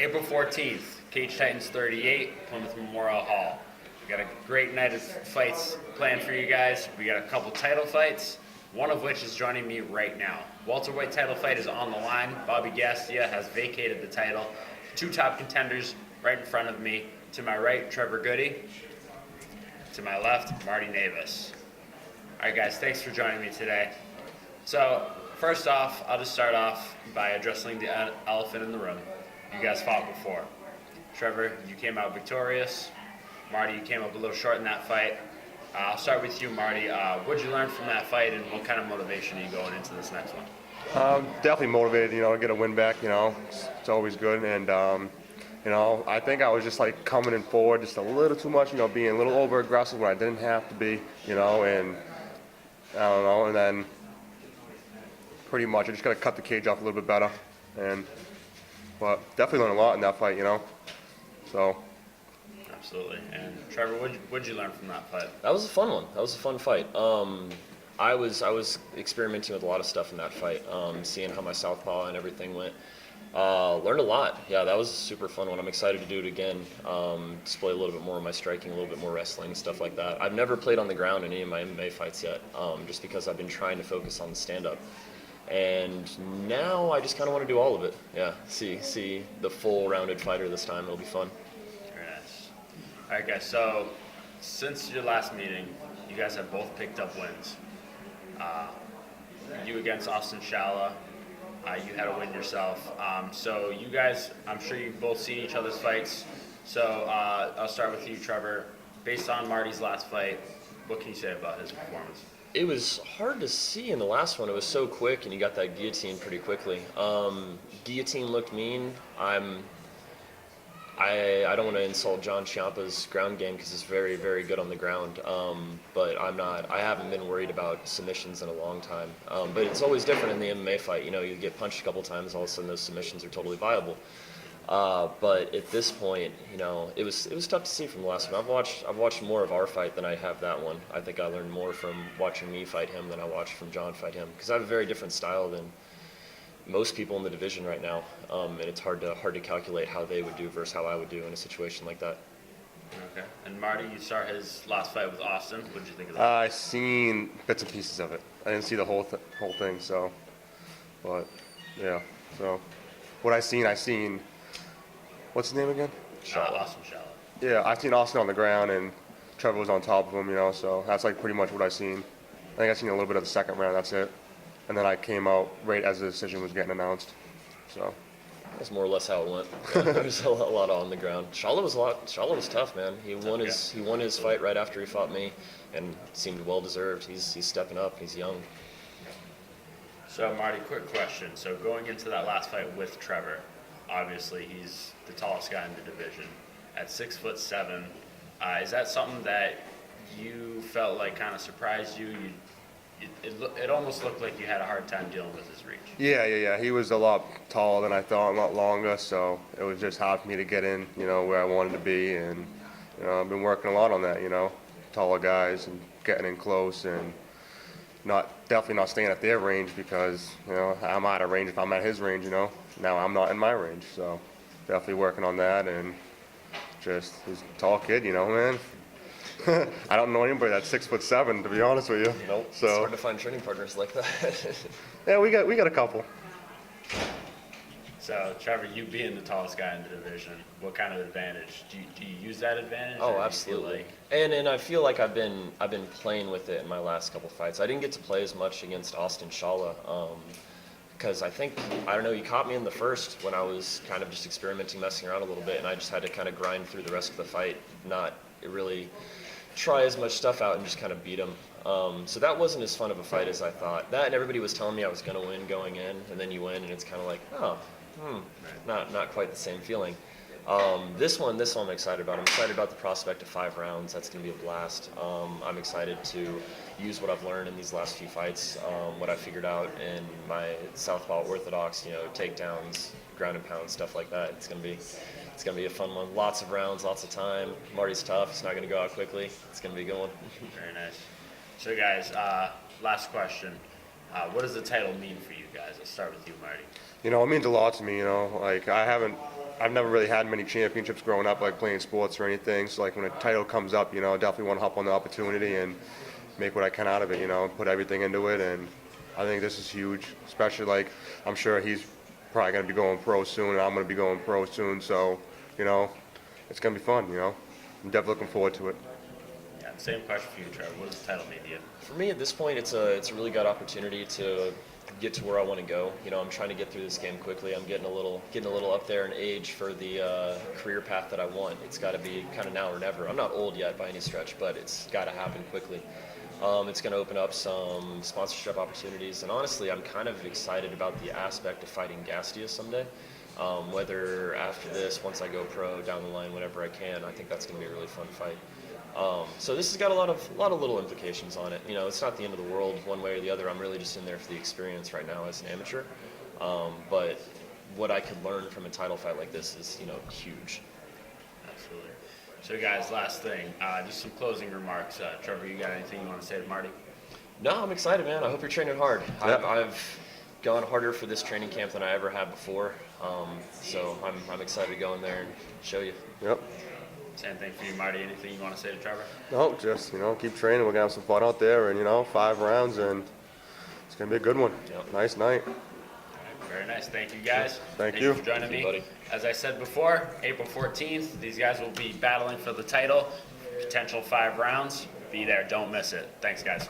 April 14th, Cage Titans 38, Plymouth Memorial Hall. We got a great night of fights planned for you guys. We got a couple title fights, one of which is joining me right now. Welterweight title fight is on the line. Bobby Gastia has vacated the title. Two top contenders right in front of me. To my right, Trevor Gudde. To my left, Marty Navis. All right, guys, thanks for joining me today. So, first off, I'll just start off by addressing the elephant in the room. You guys fought before. Trevor, you came out victorious. Marty, you came up a little short in that fight. I'll start with you, Marty. What did you learn from that fight, and what kind of motivation are you going into this next one? Definitely motivated, to get a win back, it's always good. And, I think I was just like coming in forward just a little too much, being a little over aggressive when I didn't have to be, and I don't know, and then pretty much I just got to cut the cage off a little bit better. But definitely learned a lot in that fight, so. Absolutely. And Trevor, what'd you learn from that fight? That was a fun one. That was a fun fight. I was experimenting with a lot of stuff in that fight, seeing how my southpaw and everything went. Learned a lot. Yeah, that was a super fun one. I'm excited to do it again. Display a little bit more of my striking, a little bit more wrestling, stuff like that. I've never played on the ground in any of my MMA fights yet, just because I've been trying to focus on the stand-up. And now I just kind of want to do all of it. Yeah, see the full rounded fighter this time. It'll be fun. Very nice. All right, guys. So since your last meeting, you guys have both picked up wins. You against Austin Shala. You had a win yourself. So you guys, I'm sure you've both seen each other's fights. So I'll start with you, Trevor. Based on Marty's last fight, what can you say about his performance? It was hard to see in the last one. It was so quick, and you got that guillotine pretty quickly. Guillotine looked mean. I don't want to insult John Ciampa's ground game because he's very, very good on the ground. But I haven't been worried about submissions in a long time. But it's always different in the MMA fight. You get punched a couple times, all of a sudden those submissions are totally viable. But at this point, it was tough to see from the last one. I've watched more of our fight than I have that one. I think I learned more from watching me fight him than I watched from John fight him, because I have a very different style than most people in the division right now, and it's hard to calculate how they would do versus how I would do in a situation like that. Okay. And Marty, you saw his last fight with Austin. What did you think of that? I seen bits and pieces of it. I didn't see the whole thing, so. But yeah, so what I seen. What's his name again? Austin Shala. Yeah, I seen Austin on the ground and Trevor was on top of him, so that's like pretty much what I seen. I think I seen a little bit of the second round, that's it. And then I came out right as the decision was getting announced. So that's more or less how it went. There was a lot on the ground. Shala was tough, man. He won his fight right after he fought me, and seemed well deserved. He's stepping up. He's young. So Marty, quick question. So going into that last fight with Trevor, obviously he's the tallest guy in the division at 6'7". Is that something that you felt like kind of surprised you? It almost looked like you had a hard time dealing with his reach. Yeah. He was a lot taller than I thought, a lot longer, so it was just hard for me to get in, where I wanted to be. And, I've been working a lot on that, taller guys and getting in close and definitely not staying at their range because, I'm out of range if I'm at his range, Now I'm not in my range, so definitely working on that. And just, he's a tall kid, man. I don't know anybody that's 6'7", to be honest with you. Nope. So it's hard to find training partners like that. yeah, we got a couple. So Trevor, you being the tallest guy in the division, what kind of advantage do you use that advantage? Oh, absolutely. And I feel like I've been playing with it in my last couple fights. I didn't get to play as much against Austin Shala. Because I don't know, you caught me in the first when I was kind of just experimenting, messing around a little bit, and I just had to kind of grind through the rest of the fight, not really try as much stuff out and just kind of beat him. So that wasn't as fun of a fight as I thought. That, and everybody was telling me I was going to win going in, and then you win, and it's kind of like, not quite the same feeling. This one I'm excited about. I'm excited about the prospect of 5 rounds. That's going to be a blast. I'm excited to use what I've learned in these last few fights, what I figured out in my southpaw orthodox, takedowns, ground and pound, stuff like that. It's gonna be a fun one. Lots of rounds, lots of time. Marty's tough. It's not gonna go out quickly. It's gonna be a good one. Very nice. So guys, last question. What does the title mean for you guys? I'll start with you, Marty. It means a lot to me, like I haven't I've never really had many championships growing up, like playing sports or anything. So like when a title comes up, you know, I definitely want to hop on the opportunity and make what I can out of it, you know, and put everything into it. And I think this is huge, especially like I'm sure he's probably going to be going pro soon, and I'm going to be going pro soon. So, you know, it's going to be fun, you know. I'm definitely looking forward to it. Yeah, same question for you, Trevor. What does the title mean to you? For me, at this point, it's a really good opportunity to get to where I want to go. You know, I'm trying to get through this game quickly. I'm getting a little up there in age for the career path that I want. It's got to be kind of now or never. I'm not old yet by any stretch, but it's got to happen quickly. It's going to open up some sponsorship opportunities, and honestly, I'm kind of excited about the aspect of fighting Gastia someday. Whether after this, once I go pro, down the line, whenever I can, I think that's going to be a really fun fight. So this has got a lot of little implications on it. You know, it's not the end of the world one way or the other. I'm really just in there for the experience right now as an amateur. But what I could learn from a title fight like this is, you know, huge. Absolutely. So, guys, last thing, just some closing remarks. Trevor, you got anything you want to say to Marty? No, I'm excited, man. I hope you're training hard. Yep. I've gone harder for this training camp than I ever have before. So I'm excited to go in there and show you. Yep. Same thing for you, Marty. Anything you want to say to Trevor? No, just, you know, keep training. We're going to have some fun out there, and, you know, 5 rounds, and it's going to be a good one. Yep. Nice night. Very nice. Thank you, guys. Thank you. for joining me. Buddy. As I said before, April 14th, these guys will be battling for the title. Potential 5 rounds. Be there. Don't miss it. Thanks, guys.